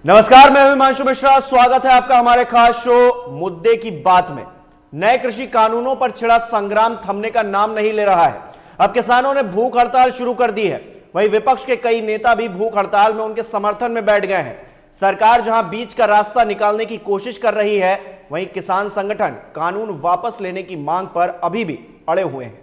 नमस्कार, मैं हिमांशु मिश्रा। स्वागत है आपका हमारे खास शो मुद्दे की बात में। नए कृषि कानूनों पर छिड़ा संग्राम थमने का नाम नहीं ले रहा है। अब किसानों ने भूख हड़ताल शुरू कर दी है। वहीं विपक्ष के कई नेता भी भूख हड़ताल में उनके समर्थन में बैठ गए हैं। सरकार जहां बीच का रास्ता निकालने की कोशिश कर रही है, वहीं किसान संगठन कानून वापस लेने की मांग पर अभी भी अड़े हुए हैं।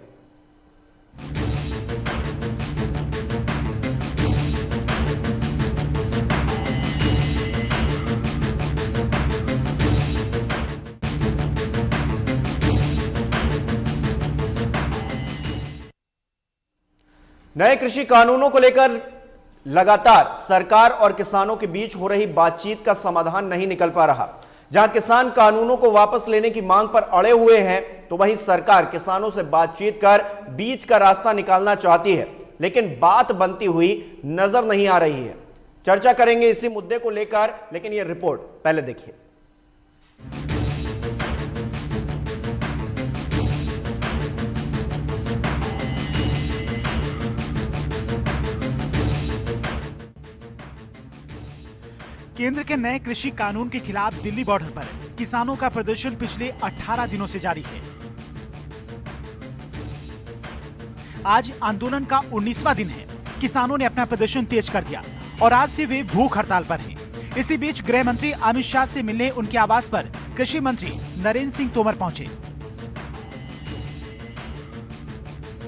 नए कृषि कानूनों को लेकर लगातार सरकार और किसानों के बीच हो रही बातचीत का समाधान नहीं निकल पा रहा। जहां किसान कानूनों को वापस लेने की मांग पर अड़े हुए हैं, तो वहीं सरकार किसानों से बातचीत कर बीच का रास्ता निकालना चाहती है, लेकिन बात बनती हुई नजर नहीं आ रही है। चर्चा करेंगे इसी मुद्दे को लेकर, लेकिन यह रिपोर्ट पहले देखिए। केंद्र के नए कृषि कानून के खिलाफ दिल्ली बॉर्डर पर किसानों का प्रदर्शन पिछले 18 दिनों से जारी है। आज आंदोलन का 19वां दिन है। किसानों ने अपना प्रदर्शन तेज कर दिया और आज से वे भूख हड़ताल पर हैं। इसी बीच गृह मंत्री अमित शाह से मिलने उनके आवास पर कृषि मंत्री नरेंद्र सिंह तोमर पहुंचे।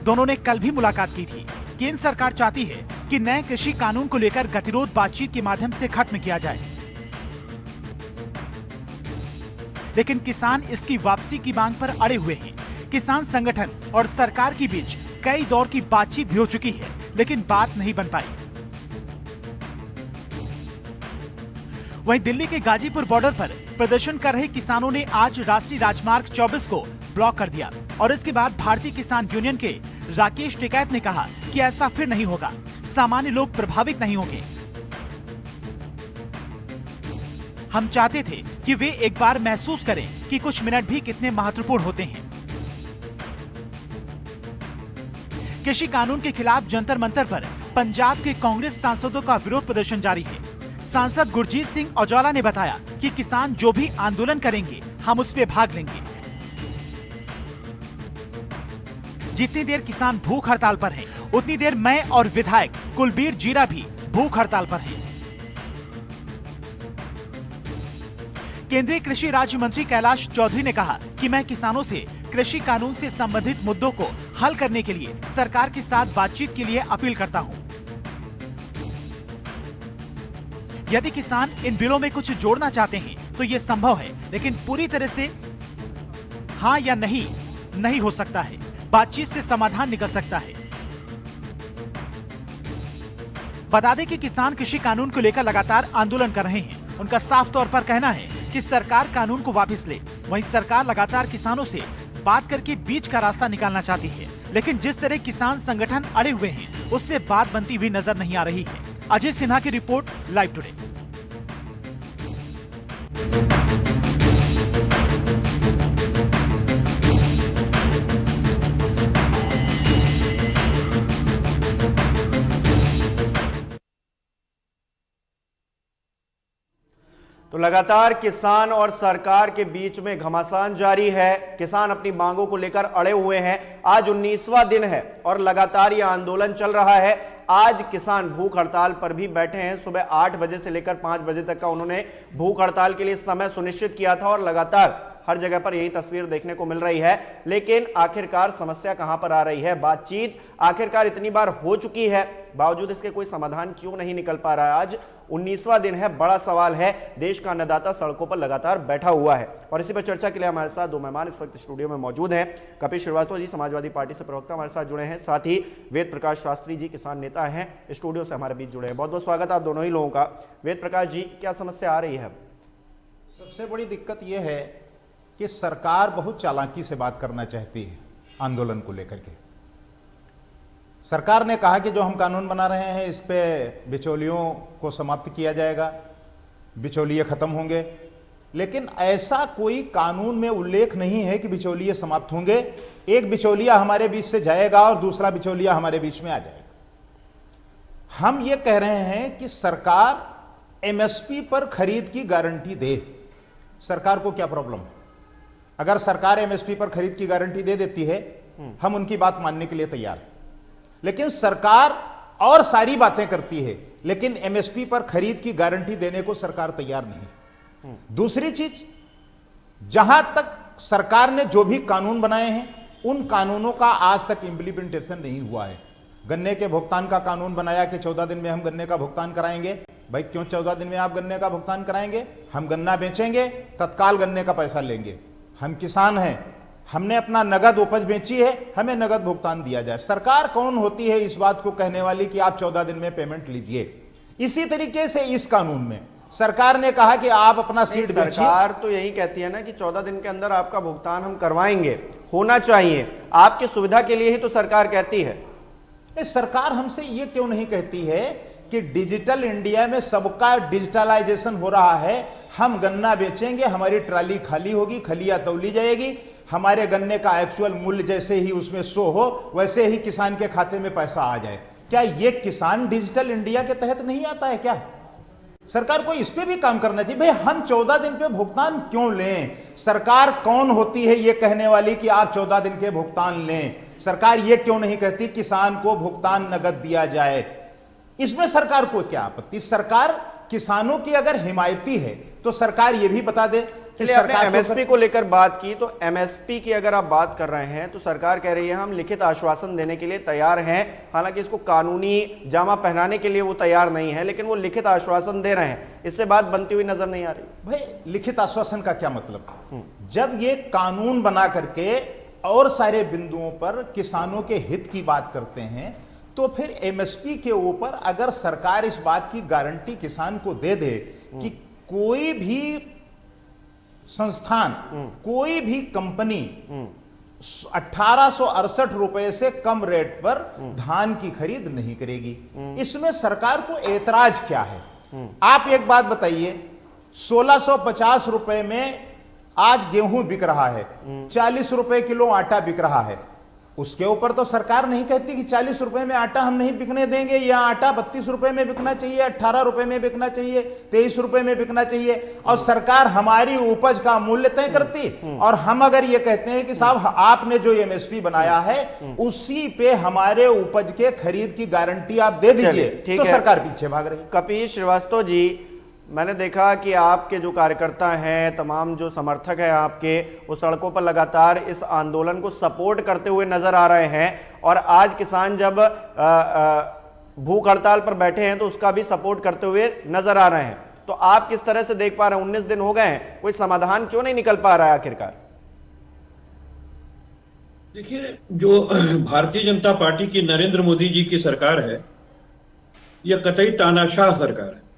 दोनों ने कल भी मुलाकात की थी। केंद्र सरकार चाहती है कि नए कृषि कानून को लेकर गतिरोध बातचीत के माध्यम से खत्म किया जाए, लेकिन किसान इसकी वापसी की मांग पर अड़े हुए हैं। किसान संगठन और सरकार के बीच कई दौर की बातचीत भी हो चुकी है, लेकिन बात नहीं बन पाई। वहीं दिल्ली के गाजीपुर बॉर्डर पर प्रदर्शन कर रहे किसानों ने आज राष्ट्रीय राजमार्ग 24 को ब्लॉक कर दिया और इसके बाद भारतीय किसान यूनियन के राकेश टिकैत ने कहा कि ऐसा फिर नहीं होगा, सामान्य लोग प्रभावित नहीं होंगे। हम चाहते थे कि वे एक बार महसूस करें कि कुछ मिनट भी कितने महत्वपूर्ण होते हैं। कृषि कानून के खिलाफ जंतर मंतर पर पंजाब के कांग्रेस सांसदों का विरोध प्रदर्शन जारी है। सांसद गुरजीत सिंह औजला ने बताया कि किसान जो भी आंदोलन करेंगे, हम उस पे भाग लेंगे। जितनी देर किसान भूख हड़ताल पर हैं, उतनी देर मैं और विधायक कुलबीर जीरा भी भूख हड़ताल पर हैं। केंद्रीय कृषि राज्य मंत्री कैलाश चौधरी ने कहा कि मैं किसानों से कृषि कानून से संबंधित मुद्दों को हल करने के लिए सरकार के साथ बातचीत के लिए अपील करता हूं। यदि किसान इन बिलों में कुछ जोड़ना चाहते हैं तो यह संभव है, लेकिन पूरी तरह से हाँ या नहीं हो सकता है। बातचीत से समाधान निकल सकता है। बता दें कि किसान कृषि कानून को लेकर लगातार आंदोलन कर रहे हैं। उनका साफ तौर पर कहना है कि सरकार कानून को वापस ले। वहीं सरकार लगातार किसानों से बात करके बीच का रास्ता निकालना चाहती है, लेकिन जिस तरह किसान संगठन अड़े हुए हैं, उससे बात बनती हुई नजर नहीं आ रही है। अजय सिन्हा की रिपोर्ट, लाइव टुडे। तो लगातार किसान और सरकार के बीच में घमासान जारी है। किसान अपनी मांगों को लेकर अड़े हुए हैं। आज 19वां दिन है और लगातार यह आंदोलन चल रहा है। आज किसान भूख हड़ताल पर भी बैठे हैं। सुबह 8 बजे से लेकर 5 बजे तक का उन्होंने भूख हड़ताल के लिए समय सुनिश्चित किया था और लगातार हर जगह पर यही तस्वीर देखने को मिल रही है। लेकिन आखिरकार समस्या कहां पर आ रही है? बातचीत आखिरकार इतनी बार हो चुकी है, बावजूद इसके कोई समाधान क्यों नहीं निकल पा रहा है? आज 19वां दिन है। बड़ा सवाल है। देश का अन्नदाता सड़कों पर लगातार बैठा हुआ है और इसी पर चर्चा के लिए हमारे साथ दो मेहमान इस वक्त स्टूडियो में मौजूद हैं। कपिल श्रीवास्तव जी, समाजवादी पार्टी से प्रवक्ता, हमारे साथ जुड़े हैं। साथ ही वेद प्रकाश शास्त्री जी, किसान नेता हैं, स्टूडियो से हमारे बीच जुड़े हैं। बहुत बहुत स्वागत आप दोनों ही लोगों का। वेद प्रकाश जी, क्या समस्या आ रही है? सबसे बड़ी दिक्कत यह है कि सरकार बहुत चालाकी से बात करना चाहती है आंदोलन को लेकर के। सरकार ने कहा कि जो हम कानून बना रहे हैं इस पे बिचौलियों को समाप्त किया जाएगा, बिचौलिए खत्म होंगे, लेकिन ऐसा कोई कानून में उल्लेख नहीं है कि बिचौलिए समाप्त होंगे। एक बिचौलिया हमारे बीच से जाएगा और दूसरा बिचौलिया हमारे बीच में आ जाएगा। हम ये कह रहे हैं कि सरकार एमएसपी पर खरीद की गारंटी दे, सरकार को क्या प्रॉब्लम है? अगर सरकार एमएसपी पर खरीद की गारंटी दे देती है, हम उनकी बात मानने के लिए तैयार हैं। लेकिन सरकार और सारी बातें करती है, लेकिन एमएसपी पर खरीद की गारंटी देने को सरकार तैयार नहीं। दूसरी चीज, जहां तक सरकार ने जो भी कानून बनाए हैं, उन कानूनों का आज तक इंप्लीमेंटेशन नहीं हुआ है। गन्ने के भुगतान का कानून बनाया कि 14 दिन में हम गन्ने का भुगतान कराएंगे। भाई क्यों 14 दिन में आप गन्ने का भुगतान कराएंगे? हम गन्ना बेचेंगे, तत्काल गन्ने का पैसा लेंगे। हम किसान हैं, हमने अपना नगद उपज बेची है, हमें नगद भुगतान दिया जाए। सरकार कौन होती है इस बात को कहने वाली कि आप 14 दिन में पेमेंट लीजिए? इसी तरीके से इस कानून में सरकार ने कहा कि आप अपना सीट बेचिए। सरकार तो यही कहती है ना कि 14 दिन के अंदर आपका भुगतान हम करवाएंगे, होना चाहिए, आपकी सुविधा के लिए ही तो सरकार कहती है। सरकार हमसे ये क्यों नहीं कहती है कि डिजिटल इंडिया में सबका डिजिटलाइजेशन हो रहा है, हम गन्ना बेचेंगे, हमारी ट्राली खाली होगी, खलिया तौली जाएगी, हमारे गन्ने का एक्चुअल मूल्य जैसे ही उसमें शो हो वैसे ही किसान के खाते में पैसा आ जाए। क्या ये किसान डिजिटल इंडिया के तहत नहीं आता है क्या? सरकार को इस पे भी काम करना चाहिए। भाई हम 14 दिन पे भुगतान क्यों लें? सरकार कौन होती है ये कहने वाली कि आप 14 दिन के भुगतान लें? सरकार ये क्यों नहीं कहती किसान को भुगतान नगद दिया जाए? इसमें सरकार को क्या आपत्ति? सरकार किसानों की अगर हिमायती है तो सरकार ये भी बता दे। चलिए, आपने एमएसपी को लेकर बात की, तो एमएसपी की अगर आप बात कर रहे हैं तो सरकार कह रही है हम लिखित आश्वासन देने के लिए तैयार हैं। हालांकि इसको कानूनी जामा पहनाने के लिए वो तैयार नहीं है, लेकिन वो लिखित आश्वासन दे रहे हैं। इससे बात बनती हुई नजर नहीं आ रही। भाई लिखित आश्वासन का क्या मतलब? जब ये कानून बना करके और सारे बिंदुओं पर किसानों के हित की बात करते हैं, तो फिर एमएसपी के ऊपर अगर सरकार इस बात की गारंटी किसान को दे दे कि कोई भी संस्थान, कोई भी कंपनी 1868 रुपए से कम रेट पर धान की खरीद नहीं करेगी, इसमें सरकार को एतराज क्या है? आप एक बात बताइए, 1650 रुपए में आज गेहूं बिक रहा है, 40 रुपए किलो आटा बिक रहा है। उसके ऊपर तो सरकार नहीं कहती कि 40 रुपए में आटा हम नहीं बिकने देंगे, या आटा 32 रुपए में बिकना चाहिए, 18 रुपए में बिकना चाहिए, 23 रुपए में बिकना चाहिए। और सरकार हमारी उपज का मूल्य तय करती, और हम अगर ये कहते हैं कि साहब आपने जो एमएसपी बनाया है उसी पे हमारे उपज के खरीद की गारंटी आप दे दीजिए, तो सरकार पीछे भाग रही। कपीश श्रीवास्तव जी, मैंने देखा कि आपके जो कार्यकर्ता हैं, तमाम जो समर्थक हैं आपके, वो सड़कों पर लगातार इस आंदोलन को सपोर्ट करते हुए नजर आ रहे हैं। और आज किसान जब भूख हड़ताल पर बैठे हैं तो उसका भी सपोर्ट करते हुए नजर आ रहे हैं। तो आप किस तरह से देख पा रहे हैं? 19 दिन हो गए हैं, कोई समाधान क्यों नहीं निकल पा रहा है आखिरकार? देखिए, जो भारतीय जनता पार्टी की नरेंद्र मोदी जी की सरकार है, यह कतई तानाशाह सरकार है।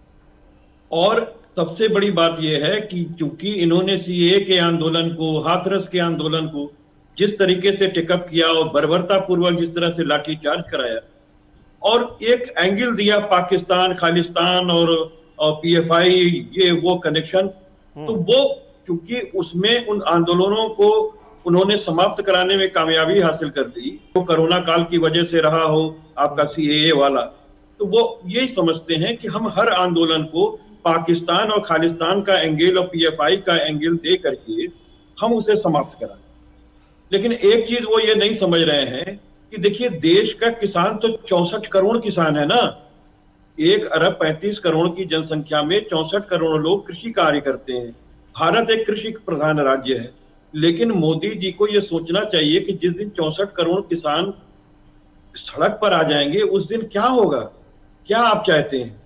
और सबसे बड़ी बात यह है कि चूंकि इन्होंने सीएए के आंदोलन को, हाथरस के आंदोलन को जिस तरीके से टेकअप किया और बर्बरता पूर्वक जिस तरह से लाठीचार्ज कराया और एक एंगल दिया पाकिस्तान, खालिस्तान और पीएफआई, ये वो कनेक्शन, तो वो चूंकि उसमें उन आंदोलनों को उन्होंने समाप्त कराने में कामयाबी हासिल कर ली, वो कोरोना काल की वजह से रहा हो आपका सीएए वाला, तो वो यही समझते हैं कि हम हर आंदोलन को पाकिस्तान और खालिस्तान का एंगल और पीएफआई का एंगल दे करके हम उसे समाप्त कराएं। लेकिन एक चीज वो ये नहीं समझ रहे हैं कि देखिए, देश का किसान तो 64 करोड़ किसान है ना। 1 अरब 35 करोड़ की जनसंख्या में 64 करोड़ लोग कृषि कार्य करते हैं। भारत एक कृषि प्रधान राज्य है, लेकिन मोदी जी को यह सोचना चाहिए कि जिस दिन 64 करोड़ किसान सड़क पर आ जाएंगे उस दिन क्या होगा? क्या आप चाहते हैं?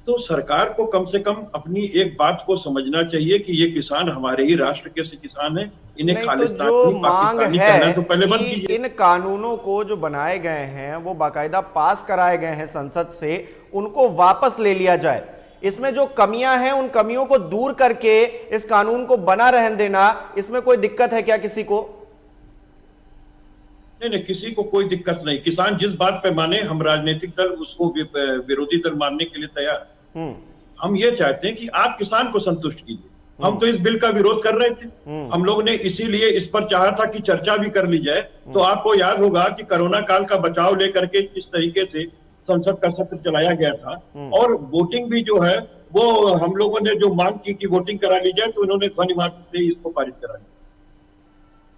तो सरकार को कम से कम अपनी एक बात को समझना चाहिए कि ये किसान हमारे ही राष्ट्र के किसान हैं। इन्हें खालिस्तानी, तो जो मांग है तो पहले बंद कि इन कानूनों को जो बनाए गए हैं वो बाकायदा पास कराए गए हैं संसद से, उनको वापस ले लिया जाए। इसमें जो कमियां हैं उन कमियों को दूर करके इस कानून को बना रहने देना, इसमें कोई दिक्कत है क्या किसी को? नहीं, किसी को कोई दिक्कत नहीं। किसान जिस बात पे माने, हम राजनीतिक दल उसको विरोधी दल मानने के लिए तैयार। हम ये चाहते हैं कि आप किसान को संतुष्ट कीजिए। हम तो इस बिल का विरोध कर रहे थे, हम लोग ने इसीलिए इस पर चाहा था कि चर्चा भी कर ली जाए। तो आपको याद होगा कि कोरोना काल का बचाव लेकर के किस तरीके से संसद का सत्र चलाया गया था और वोटिंग भी जो है वो हम लोगों ने जो मांग की कि वोटिंग करा ली जाए तो इन्होंने ध्वनिमत से इसको पारित करा दिया।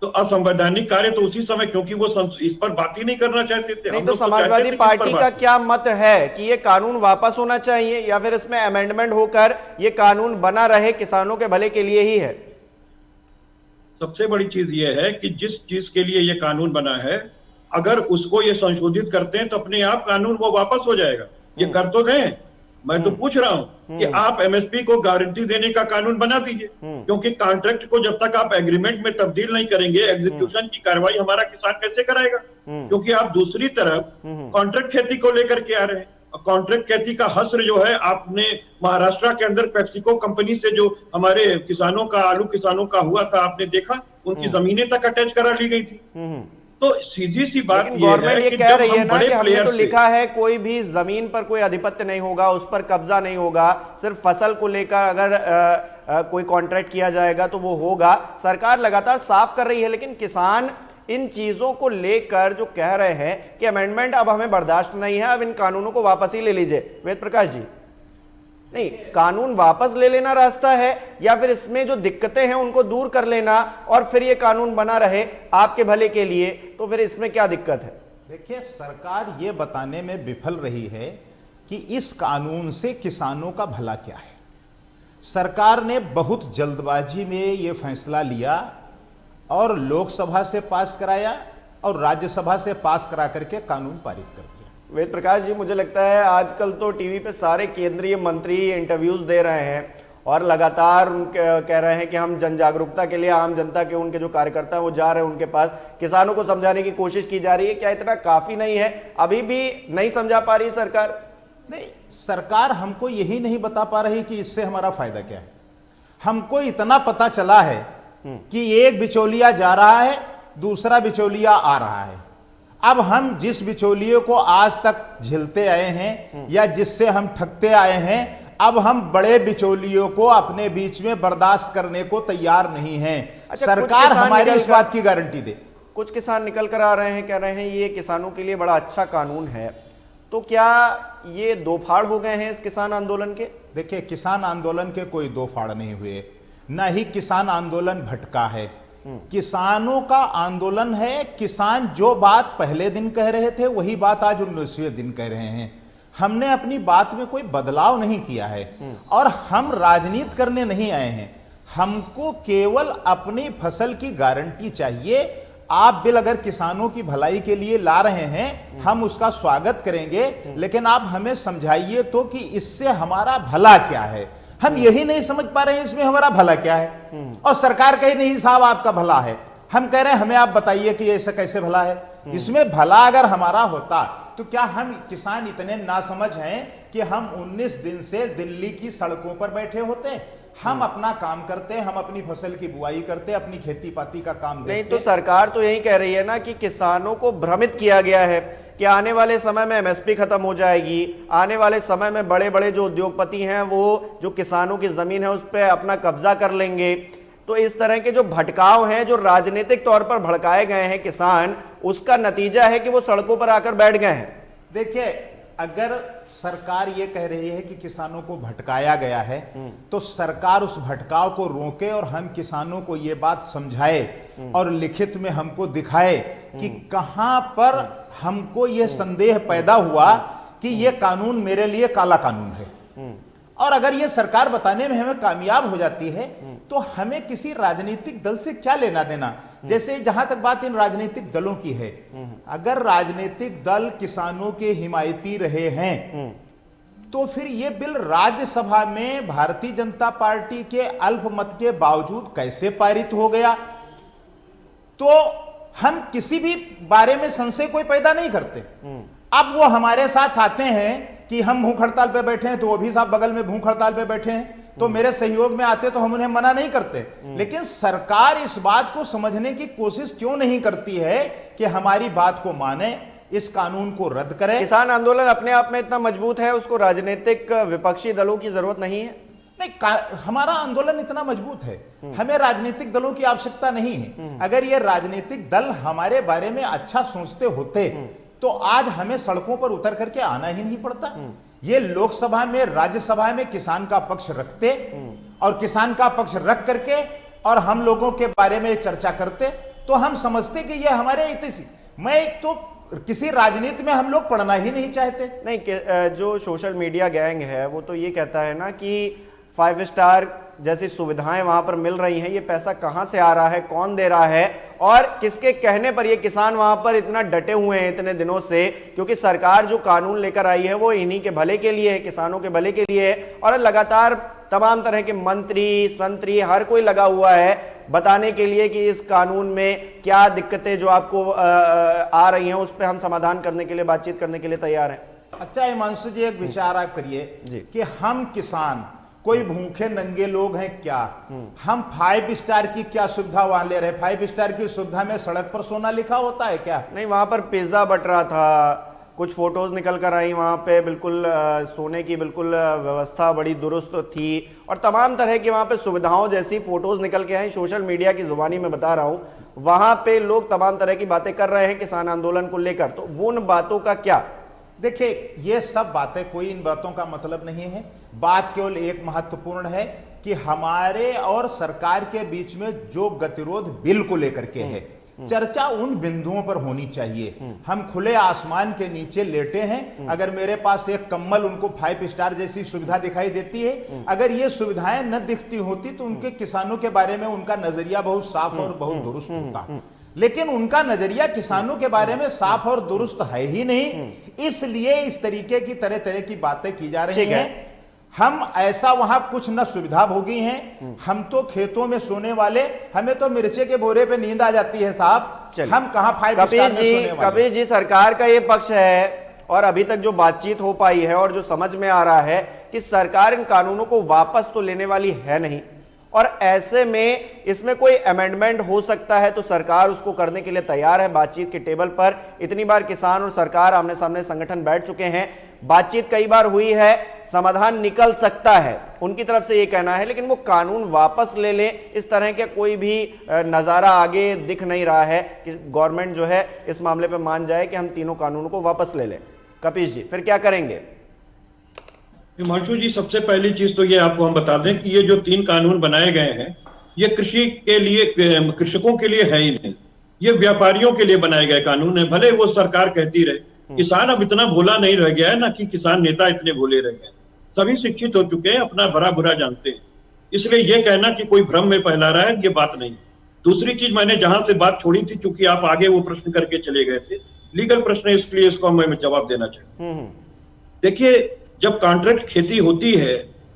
तो असंवैधानिक कार्य तो उसी समय, क्योंकि वो इस पर बात ही नहीं करना चाहते थे। नहीं तो समाजवादी पार्टी का क्या मत है कि ये कानून वापस होना चाहिए या फिर इसमें अमेंडमेंट होकर ये कानून बना रहे, किसानों के भले के लिए ही है? सबसे बड़ी चीज ये है कि जिस चीज के लिए ये कानून बना है, अगर उसको ये संशोधित करते हैं तो अपने आप कानून वो वापस हो जाएगा। ये कर तो गए। मैं तो पूछ रहा हूं कि आप एमएसपी को गारंटी देने का कानून बना दीजिए, क्योंकि कॉन्ट्रैक्ट को जब तक आप एग्रीमेंट में तब्दील नहीं करेंगे, एग्जीक्यूशन की कार्रवाई हमारा किसान कैसे कराएगा? क्योंकि आप दूसरी तरफ कॉन्ट्रैक्ट खेती को लेकर के आ रहे हैं। कॉन्ट्रैक्ट खेती का हस्र जो है, आपने महाराष्ट्र के अंदर पेप्सिको कंपनी से जो हमारे किसानों का, आलू किसानों का हुआ था, आपने देखा उनकी जमीनें तक अटैच करा ली गई थी। तो सीधी सी बात गवर्नमेंट ये कह रही है ना कि हमने तो लिखा है कोई भी जमीन पर कोई आधिपत्य नहीं होगा, उस पर कब्जा नहीं होगा, सिर्फ फसल को लेकर अगर कोई कॉन्ट्रैक्ट किया जाएगा तो वो होगा। सरकार लगातार साफ कर रही है, लेकिन किसान इन चीजों को लेकर जो कह रहे हैं कि अमेंडमेंट अब हमें बर्दाश्त नहीं है, अब इन कानूनों को वापस ही ले लीजिए। वेद प्रकाश जी, नहीं, कानून वापस ले लेना रास्ता है या फिर इसमें जो दिक्कतें हैं उनको दूर कर लेना और फिर ये कानून बना रहे आपके भले के लिए, तो फिर इसमें क्या दिक्कत है? देखिए, सरकार ये बताने में विफल रही है कि इस कानून से किसानों का भला क्या है। सरकार ने बहुत जल्दबाजी में ये फैसला लिया और लोकसभा से पास कराया और राज्यसभा से पास करा करके कानून पारित कर दिया। वेद प्रकाश जी, मुझे लगता है आजकल तो टीवी पे सारे केंद्रीय मंत्री इंटरव्यूज दे रहे हैं और लगातार कह रहे हैं कि हम जन जागरूकता के लिए आम जनता के, उनके जो कार्यकर्ता हैं वो जा रहे हैं उनके पास, किसानों को समझाने की कोशिश की जा रही है। क्या इतना काफी नहीं है? अभी भी नहीं समझा पा रही सरकार? नहीं, सरकार हमको यही नहीं बता पा रही कि इससे हमारा फायदा क्या है। हमको इतना पता चला है कि एक बिचौलिया जा रहा है, दूसरा बिचौलिया आ रहा है। अब हम जिस बिचौलिए को आज तक झेलते आए हैं या जिससे हम ठगते आए हैं, अब हम बड़े बिचौलियों को अपने बीच में बर्दाश्त करने को तैयार नहीं हैं। अच्छा, सरकार हमारी इस बात की गारंटी दे। कुछ किसान निकल कर आ रहे हैं, कह रहे हैं ये किसानों के लिए बड़ा अच्छा कानून है, तो क्या ये दो फाड़ हो गए हैं इस किसान आंदोलन के? देखिए, किसान आंदोलन के कोई दो फाड़ नहीं हुए, न ही किसान आंदोलन भटका है। किसानों का आंदोलन है। किसान जो बात पहले दिन कह रहे थे वही बात आज 19वें दिन कह रहे हैं। हमने अपनी बात में कोई बदलाव नहीं किया है और हम राजनीति करने नहीं आए हैं। हमको केवल अपनी फसल की गारंटी चाहिए। आप बिल अगर किसानों की भलाई के लिए ला रहे हैं, हम उसका स्वागत करेंगे, लेकिन आप हमें समझाइए तो कि इससे हमारा भला क्या है। हम यही नहीं समझ पा रहे हैं इसमें हमारा भला क्या है। और सरकार कही नहीं साहब आपका भला है, हम कह रहे हैं हमें आप बताइए कि ऐसा कैसे भला है। इसमें भला अगर हमारा होता तो क्या हम किसान इतने नासमझ हैं कि हम 19 दिन से दिल्ली की सड़कों पर बैठे होते? हम अपना काम करते, हम अपनी फसल की बुआई करते, अपनी खेती पाती का काम देखते। नहीं तो सरकार तो यही कह रही है ना कि किसानों को भ्रमित किया गया है कि आने वाले समय में एमएसपी खत्म हो जाएगी, आने वाले समय में बड़े बड़े जो उद्योगपति हैं वो जो किसानों की जमीन है उस पर अपना कब्जा कर लेंगे। तो इस तरह के जो भटकाव हैं, जो राजनीतिक तौर पर भड़काए गए हैं किसान, उसका नतीजा है कि वो सड़कों पर आकर बैठ गए हैं। देखिए, अगर सरकार ये कह रही है कि किसानों को भटकाया गया है तो सरकार उस भटकाव को रोके और हम किसानों को ये बात समझाए और लिखित में हमको दिखाए कि कहां पर हमको ये संदेह पैदा हुआ कि ये कानून मेरे लिए काला कानून है। और अगर ये सरकार बताने में हमें कामयाब हो जाती है तो हमें किसी राजनीतिक दल से क्या लेना देना। जैसे जहां तक बात इन राजनीतिक दलों की है, अगर राजनीतिक दल किसानों के हिमायती रहे हैं तो फिर ये बिल राज्यसभा में भारतीय जनता पार्टी के अल्पमत के बावजूद कैसे पारित हो गया? तो हम किसी भी बारे में संशय कोई पैदा नहीं करते। अब वो हमारे साथ आते हैं कि हम भूख हड़ताल पे बैठे हैं तो वो भी साहब बगल में भूख हड़ताल पे बैठे हैं, तो मेरे सहयोग में आते तो हम उन्हें मना नहीं करते। लेकिन सरकार इस बात को समझने की कोशिश क्यों नहीं करती है कि हमारी बात को माने, इस कानून को रद्द करें। किसान आंदोलन अपने आप में इतना मजबूत है, उसको राजनीतिक विपक्षी दलों की जरूरत नहीं है? नहीं, हमारा आंदोलन इतना मजबूत है, हमें राजनीतिक दलों की आवश्यकता नहीं है। अगर ये राजनीतिक दल हमारे बारे में अच्छा सोचते होते तो आज हमें सड़कों पर उतर करके आना ही नहीं पड़ता। ये लोकसभा में, राज्यसभा में किसान का पक्ष रखते और किसान का पक्ष रख करके और हम लोगों के बारे में चर्चा करते तो हम समझते कि ये हमारे इतिहास, मैं तो किसी राजनीति में हम लोग पढ़ना ही नहीं चाहते। नहीं, जो सोशल मीडिया गैंग है वो तो ये कहता है ना कि 5 स्टार जैसी सुविधाएं वहां पर मिल रही हैं, ये पैसा कहां से आ रहा है, कौन दे रहा है और किसके कहने पर ये किसान वहां पर इतना डटे हुए हैं इतने दिनों से, क्योंकि सरकार जो कानून लेकर आई है वो इन्हीं के भले के लिए है, किसानों के भले के लिए है। और लगातार तमाम तरह के मंत्री, संतरी, हर कोई लगा हुआ है बताने के लिए कि इस कानून में क्या दिक्कतें जो आपको आ रही हैं उस पर हम समाधान करने के लिए, बातचीत करने के लिए तैयार हैं। अच्छा हिमांशु जी, एक विचार आप करिए कि हम किसान कोई भूखे नंगे लोग हैं क्या? हम 5 स्टार की क्या सुविधा वहां ले रहे हैं? 5 स्टार की सुविधा में सड़क पर सोना लिखा होता है क्या? नहीं, वहां पर पिज्जा बट रहा था, कुछ फोटोज निकल कर आई वहां पे, बिल्कुल सोने की बिल्कुल व्यवस्था बड़ी दुरुस्त थी और तमाम तरह की वहां पे सुविधाओं जैसी फोटोज निकल के आई। सोशल मीडिया की जुबानी में बता रहा हूं, वहां पे लोग तमाम तरह की बातें कर रहे हैं किसान आंदोलन को लेकर, तो उन बातों का क्या? देखिए, ये सब बातें, कोई इन बातों का मतलब नहीं है। बात केवल एक महत्वपूर्ण है कि हमारे और सरकार के बीच में जो गतिरोध बिल को लेकर के है, चर्चा उन बिंदुओं पर होनी चाहिए। हम खुले आसमान के नीचे लेटे हैं, अगर मेरे पास एक कम्बल उनको 5 स्टार जैसी सुविधा दिखाई देती है, अगर ये सुविधाएं न दिखती होती तो उनके किसानों के बारे में उनका नजरिया बहुत साफ और बहुत दुरुस्त होता, लेकिन उनका नजरिया किसानों के बारे में साफ और दुरुस्त है ही नहीं, इसलिए इस तरीके की तरह तरह की बातें की जा रही हैं। हम ऐसा वहां कुछ न सुविधा भोगी हैं, हम तो खेतों में सोने वाले, हमें तो मिर्चे के बोरे पे नींद आ जाती है साहब, हम कहां 5 स्टार में सोने वाले। कबीर जी, सरकार का ये पक्ष है और अभी तक जो बातचीत हो पाई है और जो समझ में आ रहा है कि सरकार इन कानूनों को वापस तो लेने वाली है नहीं, और ऐसे में इसमें कोई अमेंडमेंट हो सकता है तो सरकार उसको करने के लिए तैयार है। बातचीत के टेबल पर इतनी बार किसान और सरकार आमने सामने संगठन बैठ चुके हैं, बातचीत कई बार हुई है, समाधान निकल सकता है, उनकी तरफ से ये कहना है, लेकिन वो कानून वापस ले लें इस तरह का कोई भी नज़ारा आगे दिख नहीं रहा है कि गवर्नमेंट जो है इस मामले पर मान जाए कि हम तीनों कानूनों को वापस ले लें। कपीश जी, फिर क्या करेंगे? हिमांशु जी, सबसे पहली चीज तो ये आपको हम बता दें कि ये जो 3 कानून बनाए गए हैं ये कृषि के लिए, कृषकों के लिए है ही नहीं, ये व्यापारियों के लिए बनाए गए कानून है। भले वो सरकार कहती रहे, किसान अब इतना भोला नहीं रह गया है ना कि किसान नेता इतने भोले रह गए, सभी शिक्षित हो चुके हैं, अपना भरा बुरा जानते हैं, इसलिए ये कहना कि कोई भ्रम में फैला रहा है, ये बात नहीं। दूसरी चीज, मैंने जहां से बात छोड़ी थी, चूंकि आप आगे वो प्रश्न करके चले गए थे, लीगल प्रश्न है, इसलिए इसको मैं जवाब देना चाहता हूं। देखिए, जब कॉन्ट्रैक्ट खेती होती है,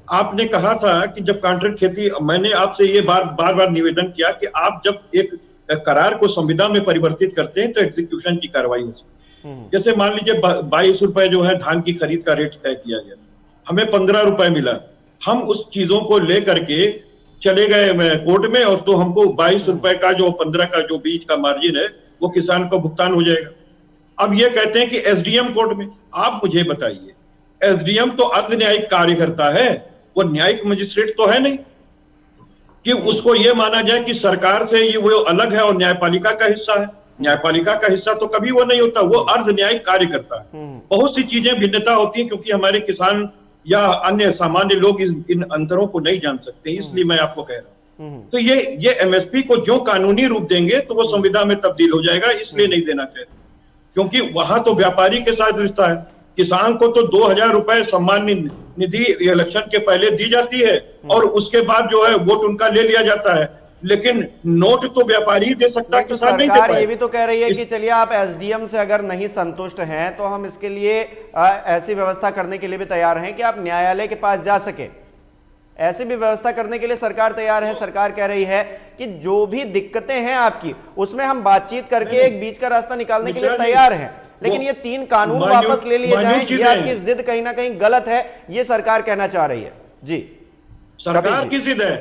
आपने कहा था कि जब कॉन्ट्रैक्ट खेती, मैंने आपसे ये बार बार निवेदन किया कि आप जब एक करार को संविदा में परिवर्तित करते हैं तो एग्जीक्यूशन की कार्रवाई हो सकती है। जैसे मान लीजिए 22 रुपए जो है धान की खरीद का रेट तय किया गया, हमें 15 रुपए मिला, हम उस चीजों को लेकर के चले गए कोर्ट में और तो हमको 22 रुपए का जो 15 का जो बीच का मार्जिन है वो किसान को भुगतान हो जाएगा। अब ये कहते हैं कि एसडीएम कोर्ट में, आप मुझे बताइए, एसडीएम तो अर्ध न्यायिक कार्य करता है, वो न्यायिक मजिस्ट्रेट तो है नहीं कि उसको ये माना जाए कि सरकार से ये वो अलग है और न्यायपालिका का हिस्सा है। न्यायपालिका का हिस्सा तो कभी वो नहीं होता, वो अर्ध न्यायिक कार्य करता है। बहुत सी चीजें भिन्नता होती है क्योंकि हमारे किसान या अन्य सामान्य लोग इन अंतरों को नहीं जान सकते, इसलिए मैं आपको कह रहा हूं। तो ये एमएसपी को जो कानूनी रूप देंगे तो वो संविदा में तब्दील हो जाएगा, इसलिए नहीं देना चाहिए, क्योंकि वहां तो व्यापारी के साथ रिश्ता है। किसान को तो 2000 रुपए सम्मान निधि इलेक्शन के पहले दी जाती है और उसके बाद जो है वोट उनका ले लिया जाता है, लेकिन नोट तो व्यापारी दे सकता है, किसान नहीं दे पाएगा। ये भी तो कह रही है कि चलिए आप एसडीएम से अगर नहीं संतुष्ट हैं तो हम इसके लिए ऐसी व्यवस्था करने के लिए भी तैयार हैं कि आप न्यायालय के पास जा सके। ऐसी भी व्यवस्था करने के लिए सरकार तैयार है। सरकार कह रही है कि जो भी दिक्कतें हैं आपकी उसमें हम बातचीत करके एक बीच का रास्ता निकालने के लिए तैयार हैं, लेकिन ये 3 कानून वापस ले लिए जाएं, ये आपकी जिद कहीं ना कहीं गलत है, ये सरकार कहना चाह रही है। जी, सरकार की जिद है,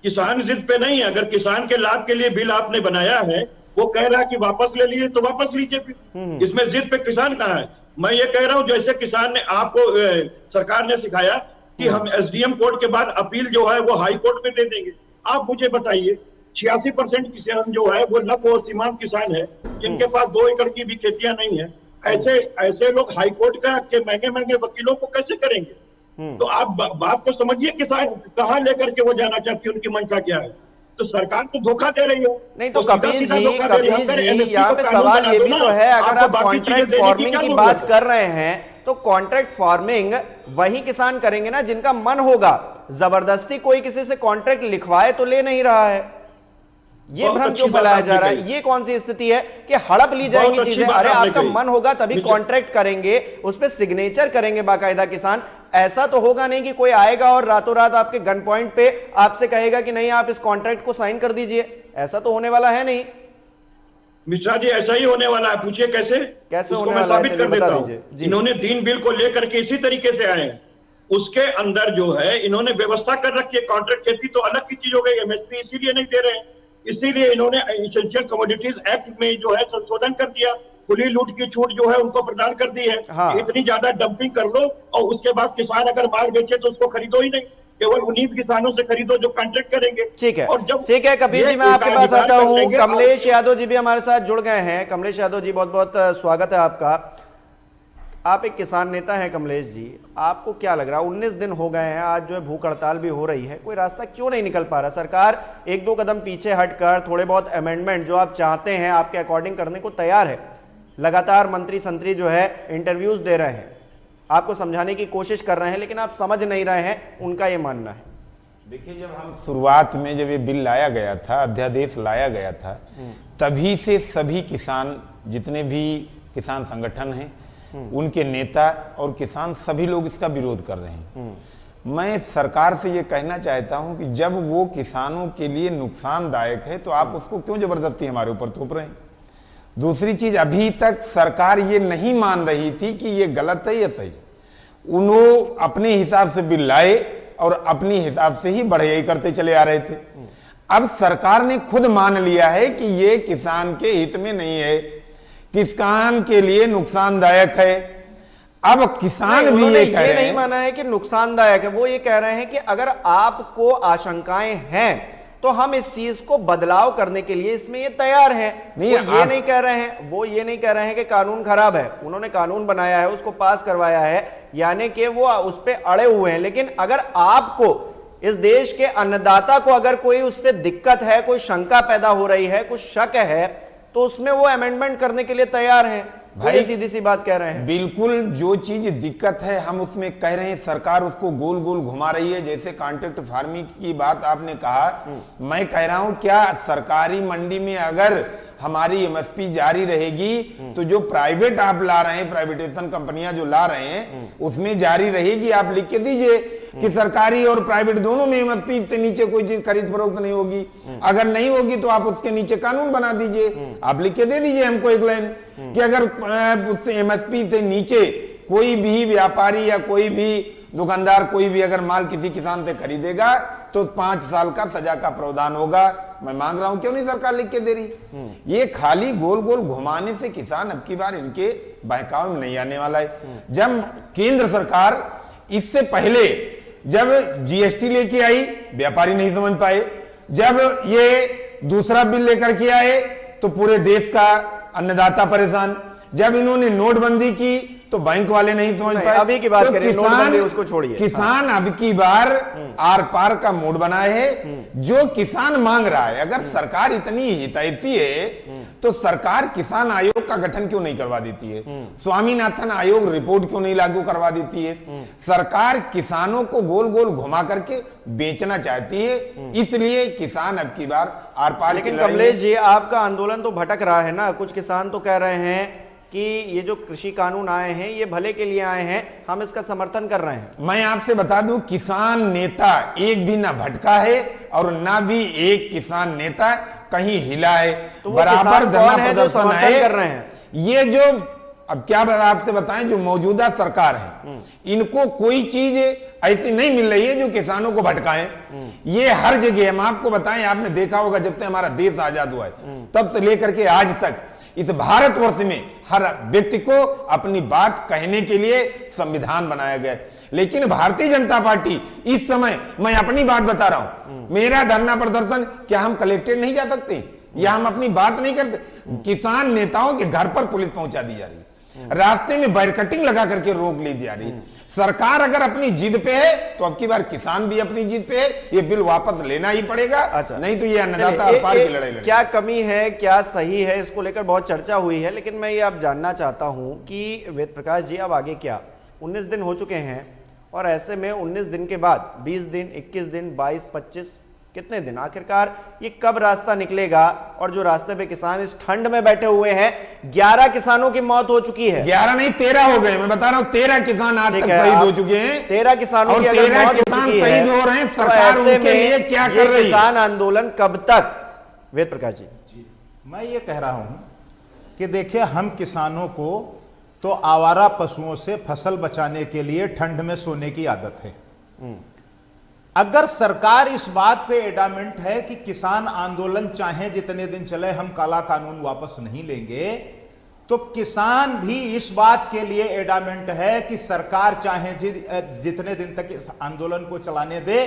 किसान जिद पे नहीं है। अगर किसान के लाभ के लिए बिल आपने बनाया है, वो कह रहा है कि वापस ले लीजिए तो वापस लीजिए फिर, इसमें जिद पे किसान कहां है? मैं ये कह रहा हूं जैसे किसान ने आपको सरकार ने सिखाया कि हम एसडीएम कोर्ट के बाद अपील जो है वो हाई कोर्ट में दे देंगे। आप मुझे बताइए, 86% किसान जो है वो लघु और सीमांत किसान है, जिनके पास 2 एकड़ की भी खेतियां नहीं है, ऐसे ऐसे लोग हाईकोर्ट का के महंगे महंगे वकीलों को कैसे करेंगे? तो आप बात को समझिए, किसान कहां लेकर के वो जाना चाहती है, उनकी मंशा क्या है। तो सरकार तो धोखा दे रही है। नहीं तो वो सीधा कपिल सीधा जी, धोखा दे रही है। कपिल अगर जी, MSP यहाँ को पे कानून सवाल बना ये दो भी ना, तो है, अगर आपको आप बाकी चीजें कॉन्ट्रैक्ट देने फार्मिंग क्या की जरूरत बात है? कर रहे हैं तो कॉन्ट्रैक्ट फार्मिंग वही किसान करेंगे ना जिनका मन होगा। जबरदस्ती कोई किसी से कॉन्ट्रैक्ट लिखवाए तो ले नहीं रहा है। ये बहुत भ्रम अच्छी क्यों बात फैलाया आपने जा रहा है? कही। ये कौन सी स्थिति है कि हड़प ली जाएंगी बहुत अच्छी चीजें? बात अरे आपने आपका कही। मन होगा तभी नीचे- कॉन्ट्रैक्ट करेंगे, उस पर सिग्नेचर करेंगे बाकायदा किसान। ऐसा तो होगा नहीं कि कोई आएगा और रातों रात आपके गन पॉइंट पे आपसे कहेगा कि नहीं आप इस कॉन्ट्रैक्ट को साइन कर दीजिए। ऐसा तो होने वाला है नहीं। मिश्रा जी, ऐसा ही होने वाला है। पूछिए कैसे कैसे उसको होने मैं वाला है? साबित चलिए कर देता बता हूं। दीजिए जी। इन्होंने 3 बिल को लेकर के इसी तरीके से आए हैं। उसके अंदर जो है इन्होंने व्यवस्था कर रखी है। कॉन्ट्रैक्ट खेती तो अलग की चीज हो गई, एमएसपी इसीलिए नहीं दे रहे हैं। इसीलिए इन्होंने एसेंशियल कमोडिटीज एक्ट में जो है संशोधन कर दिया। खुली लूट की छूट जो है उनको प्रदान कर दी है। हाँ। इतनी ज्यादा डंपिंग कर लो और उसके बाद किसान अगर माल बेचे तो उसको खरीदो ही नहीं, केवल 19 किसानों से खरीदो जो कॉन्ट्रैक्ट करेंगे। ठीक है, और जब ठीक है कपिल जी, मैं आपके पास आता हूं। कमलेश यादव जी भी हमारे साथ जुड़ गए हैं। कमलेश यादव जी, बहुत बहुत स्वागत है आपका। आप एक किसान नेता हैं कमलेश जी, आपको क्या लग रहा है 19 दिन हो गए हैं, आज जो है भूख हड़ताल भी हो रही है, कोई रास्ता क्यों नहीं निकल पा रहा? सरकार 1-2 कदम पीछे हटकर थोड़े बहुत अमेंडमेंट जो आप चाहते हैं आपके अकॉर्डिंग करने को तैयार है। लगातार मंत्री संतरी जो है इंटरव्यूज दे रहे हैं, आपको समझाने की कोशिश कर रहे हैं, लेकिन आप समझ नहीं रहे हैं, उनका ये मानना है। देखिए, जब हम शुरुआत में जब ये बिल लाया गया था, अध्यादेश लाया गया था, तभी से सभी किसान, जितने भी किसान संगठन हैं, उनके नेता और किसान सभी लोग इसका विरोध कर रहे हैं। मैं सरकार से ये कहना चाहता हूं कि जब वो किसानों के लिए नुकसानदायक है तो आप उसको क्यों जबरदस्ती हमारे ऊपर थोप रहे हैं? दूसरी चीज, अभी तक सरकार ये नहीं मान रही थी कि ये गलत है या सही। उन्होंने अपने हिसाब से बिल लाए और अपनी हिसाब से ही बढ़ाई करते चले आ रहे थे। अब सरकार ने खुद मान लिया है कि ये किसान के हित में नहीं है, किसान के लिए नुकसानदायक है। अब किसान भी ये कह रहे नहीं हैं, माना है कि नुकसानदायक है, वो ये कह रहे हैं कि अगर आपको आशंकाएं हैं तो हम इस चीज को बदलाव करने के लिए इसमें ये तैयार हैं। नहीं, वो ये नहीं कह रहे हैं, वो ये नहीं कह रहे हैं कि कानून खराब है। उन्होंने कानून बनाया है, उसको पास करवाया है, यानी कि वो उस पे अड़े हुए हैं। लेकिन अगर आपको इस देश के अन्नदाता को अगर कोई उससे दिक्कत है, कोई शंका पैदा हो रही है, कुछ शक है, तो उसमें वो अमेंडमेंट करने के लिए तैयार हैं। भाई सीधी सी बात कह रहे हैं। बिल्कुल, जो चीज दिक्कत है हम उसमें कह रहे हैं, सरकार उसको गोल गोल घुमा रही है। जैसे कॉन्ट्रैक्ट फार्मिंग की बात आपने कहा, मैं कह रहा हूं क्या सरकारी मंडी में अगर हमारी एमएसपी जारी रहेगी तो जो प्राइवेट आप ला रहे हैं, प्राइवेटेशन कंपनियां जो ला रहे हैं, उसमें जारी रहेगी। आप लिख के दीजिए कि सरकारी और प्राइवेट दोनों में एमएसपी से नीचे कोई चीज खरीद फरोख्त नहीं होगी। अगर नहीं होगी तो आप उसके नीचे कानून बना दीजिए। आप लिख के दे दीजिए हमको एक लाइन कि अगर उससे एमएसपी से नीचे कोई भी व्यापारी या कोई भी दुकानदार कोई भी अगर माल किसी किसान से खरीदेगा तो 5 साल का सजा का प्रावधान होगा। मैं मांग रहा हूं, क्यों नहीं सरकार लिख के दे रही? ये खाली गोल गोल घुमाने से किसान अब की बार इनके बहकावे में नहीं आने वाला है। जब केंद्र सरकार इससे पहले जब जीएसटी लेके आई, व्यापारी नहीं समझ पाए। जब ये दूसरा बिल लेकर के आए तो पूरे देश का अन्नदाता परेशान। जब इन्होंने नोटबंदी की तो बैंक वाले नहीं समझ पाए। अभी की बात तो करिए, नोटबंदी उसको छोड़िए। किसान अब की बार आर पार का मूड बनाए है। जो किसान मांग रहा है, अगर सरकार इतनी हितैषी है तो सरकार किसान आयोग का गठन क्यों नहीं करवा देती है? स्वामीनाथन आयोग रिपोर्ट क्यों नहीं लागू करवा देती है? सरकार किसानों को गोल गोल घुमा करके बेचना चाहती है, इसलिए किसान अब की बार आर पार। लेकिन कमलेश जी, आपका आंदोलन तो भटक रहा है ना। कुछ किसान तो कह रहे हैं कि ये जो कृषि कानून आए हैं ये भले के लिए आए हैं, हम इसका समर्थन कर रहे हैं। मैं आपसे बता दूं, किसान नेता एक भी ना भटका है और ना भी एक किसान नेता कहीं हिला है। तो बराबर धरना है जो प्रदर्शन समर्थन है कर रहे हैं। ये जो अब क्या आपसे बताएं, जो मौजूदा सरकार है इनको कोई चीज ऐसी नहीं मिल रही है जो किसानों को भटकाए। ये हर जगह हम आपको बताएं, आपने देखा होगा जब से हमारा देश आजाद हुआ है तब से लेकर के आज तक इस भारतवर्ष में हर व्यक्ति को अपनी बात कहने के लिए संविधान बनाया गया है। लेकिन भारतीय जनता पार्टी इस समय, मैं अपनी बात बता रहा हूं, मेरा धरना प्रदर्शन, क्या हम कलेक्टेड नहीं जा सकते या हम अपनी बात नहीं करते? किसान नेताओं के घर पर पुलिस पहुंचा दी जा रही है। रास्ते में बैरिकेडिंग लगा करके रोक ली जा रही। सरकार अगर अपनी जिद पे है तो अब की बार किसान भी अपनी जिद पे है, ये बिल वापस लेना ही पड़ेगा। अच्छा। नहीं तो ये अन्नदाता और पार की लड़ाई लड़ेगा। क्या कमी है, क्या सही है, इसको लेकर बहुत चर्चा हुई है, लेकिन मैं ये अब जानना चाहता हूं कि वेद प्रकाश जी अब आगे क्या। 19 दिन हो चुके हैं और ऐसे में 19 दिन के बाद 20 दिन, 21 दिन, 22, 25 कितने दिन, आखिरकार ये कब रास्ता निकलेगा? और जो रास्ते पे किसान इस ठंड में बैठे हुए हैं, 11 किसानों की मौत हो चुकी है। 11 नहीं 13 हो गए, मैं बता रहा हूं 13 किसान आज तक शहीद हो चुके हैं। 13 किसानों और की अगर 13 मौत हो किसान चुकी शहीद है, हो रहे हैं, तो सरकार ऐसे उनके लिए में क्या ये कर रही है? किसान आंदोलन कब तक? वेद प्रकाश जी, मैं ये कह रहा हूं कि देखिए, हम किसानों को तो आवारा पशुओं से फसल बचाने के लिए ठंड में सोने की आदत है। अगर सरकार इस बात पे एडामेंट है कि किसान आंदोलन चाहे जितने दिन चले, हम काला कानून वापस नहीं लेंगे, तो किसान भी इस बात के लिए एडामेंट है कि सरकार चाहे जितने दिन तक इस आंदोलन को चलाने दे,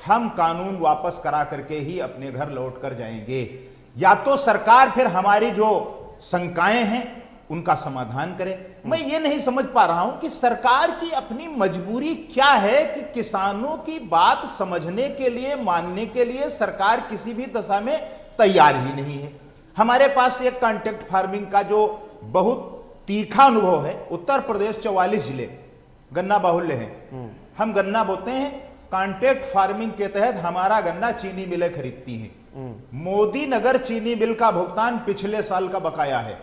हम कानून वापस करा करके ही अपने घर लौट कर जाएंगे। या तो सरकार फिर हमारी जो शंकाएं हैं उनका समाधान करे। मैं ये नहीं समझ पा रहा हूं कि सरकार की अपनी मजबूरी क्या है कि किसानों की बात समझने के लिए, मानने के लिए सरकार किसी भी दशा में तैयार ही नहीं है। हमारे पास एक कॉन्ट्रैक्ट फार्मिंग का जो बहुत तीखा अनुभव है, उत्तर प्रदेश 44 जिले गन्ना बाहुल्य हैं, हम गन्ना बोते हैं। कॉन्ट्रैक्ट फार्मिंग के तहत हमारा गन्ना चीनी मिलें खरीदती हैं। मोदी नगर चीनी मिल का भुगतान पिछले साल का बकाया है।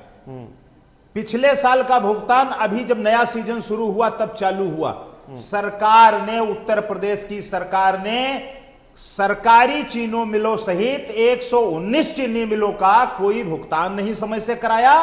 पिछले साल का भुगतान अभी जब नया सीजन शुरू हुआ तब चालू हुआ। सरकार ने, उत्तर प्रदेश की सरकार ने सरकारी चीनी मिलों सहित 119 चीनी मिलों का कोई भुगतान नहीं समय से कराया,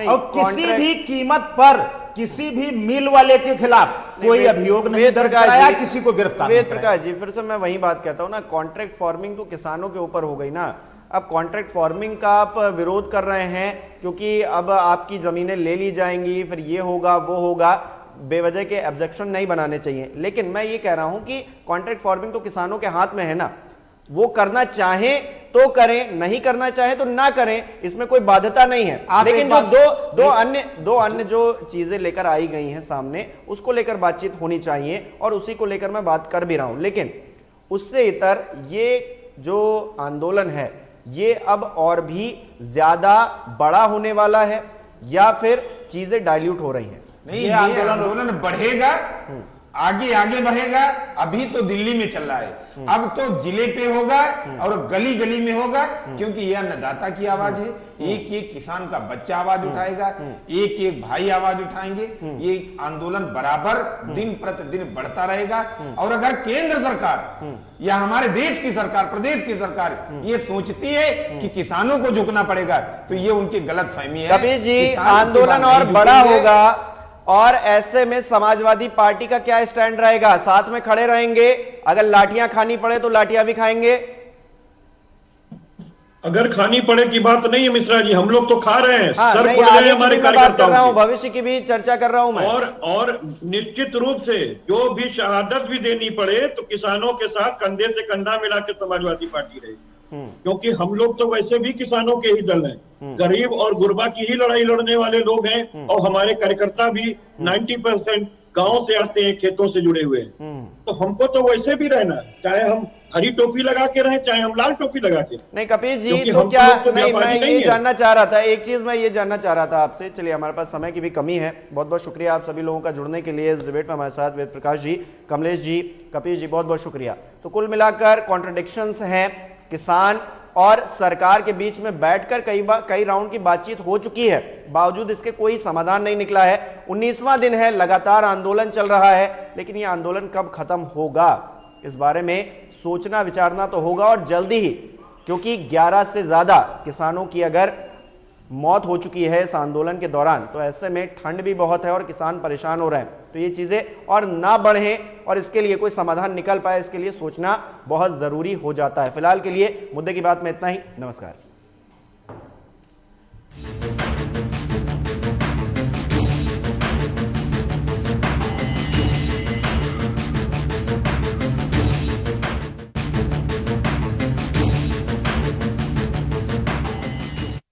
और किसी भी कीमत पर किसी भी मिल वाले के खिलाफ कोई अभियोग नहीं दर्ज कराया, किसी को गिरफ्तार नहीं कराया। प्रकाश जी, फिर से मैं वही बात कहता हूं ना, कॉन्ट्रैक्ट फार्मिंग तो किसानों के ऊपर हो गई ना। अब कॉन्ट्रैक्ट फार्मिंग का आप विरोध कर रहे हैं क्योंकि अब आपकी जमीनें ले ली जाएंगी, फिर ये होगा वो होगा, बेवजह के ऑब्जेक्शन नहीं बनाने चाहिए। लेकिन मैं ये कह रहा हूं कि कॉन्ट्रैक्ट फार्मिंग तो किसानों के हाथ में है ना, वो करना चाहें तो करें, नहीं करना चाहें तो ना करें, इसमें कोई बाध्यता नहीं है। लेकिन जो दो अन्य जो चीजें लेकर आई गई हैं सामने, उसको लेकर बातचीत होनी चाहिए और उसी को लेकर मैं बात कर भी रहा हूं। लेकिन उससे इतर ये जो आंदोलन है, ये अब और भी ज्यादा बड़ा होने वाला है या फिर चीजें डाइल्यूट हो रही हैं? नहीं, ये आंदोलन बढ़ेगा, आगे आगे बढ़ेगा। अभी तो दिल्ली में चल रहा है, अब तो जिले पे होगा और गली गली में होगा, क्योंकि यह अन्नदाता की आवाज है। एक एक किसान का बच्चा आवाज उठाएगा, एक एक भाई आवाज उठाएंगे। ये आंदोलन बराबर दिन प्रतिदिन बढ़ता रहेगा। और अगर केंद्र सरकार या हमारे देश की सरकार, प्रदेश की सरकार ये सोचती है कि किसानों को झुकना पड़ेगा, तो ये उनकी गलत फहमी है। कपिल जी, आंदोलन और बड़ा होगा और ऐसे में समाजवादी पार्टी का क्या स्टैंड रहेगा? साथ में खड़े रहेंगे, अगर लाठियां खानी पड़े तो लाठियां भी खाएंगे? अगर खानी पड़े की बात नहीं है मिश्रा जी, हम लोग तो खा रहे हैं। हाँ, सर नहीं, आगे की भी मैं बात कर रहा हूं, भविष्य की भी चर्चा कर रहा हूं मैं। और निश्चित रूप से जो भी शहादत भी देनी पड़े तो किसानों के साथ कंधे से कंधा मिला के समाजवादी पार्टी रहेगी, क्योंकि हम लोग तो वैसे भी किसानों के ही दल हैं। गरीब और गुरबा की ही लड़ाई लड़ने वाले लोग हैं, और हमारे कार्यकर्ता भी 90% गांव से आते हैं, खेतों से जुड़े हुए हैं। तो हमको तो वैसे भी रहना है, चाहे हम हरी टोपी लगा के रहें, चाहे हम लाल टोपी लगा के। नहीं कपिल जी, तो क्या नहीं, मैं ये जानना चाह रहा था, एक चीज मैं ये जानना चाह रहा था आपसे। चलिए, हमारे पास समय की भी कमी है। बहुत बहुत शुक्रिया आप सभी लोगों का जुड़ने के लिए इस डिबेट में हमारे साथ। वेद प्रकाश जी, कमलेश जी, कपिल जी, बहुत बहुत शुक्रिया। तो कुल मिलाकर कॉन्ट्रडिक्शंस हैं, किसान और सरकार के बीच में बैठकर कई राउंड की बातचीत हो चुकी है, बावजूद इसके कोई समाधान नहीं निकला है। 19वां दिन है, लगातार आंदोलन चल रहा है, लेकिन यह आंदोलन कब खत्म होगा, इस बारे में सोचना विचारना तो होगा, और जल्दी ही, क्योंकि 11 से ज्यादा किसानों की अगर मौत हो चुकी है इस आंदोलन के दौरान, तो ऐसे में ठंड भी बहुत है और किसान परेशान हो रहे हैं। तो ये चीजें और ना बढ़ें और इसके लिए कोई समाधान निकल पाए, इसके लिए सोचना बहुत जरूरी हो जाता है। फिलहाल के लिए मुद्दे की बात में इतना ही। नमस्कार।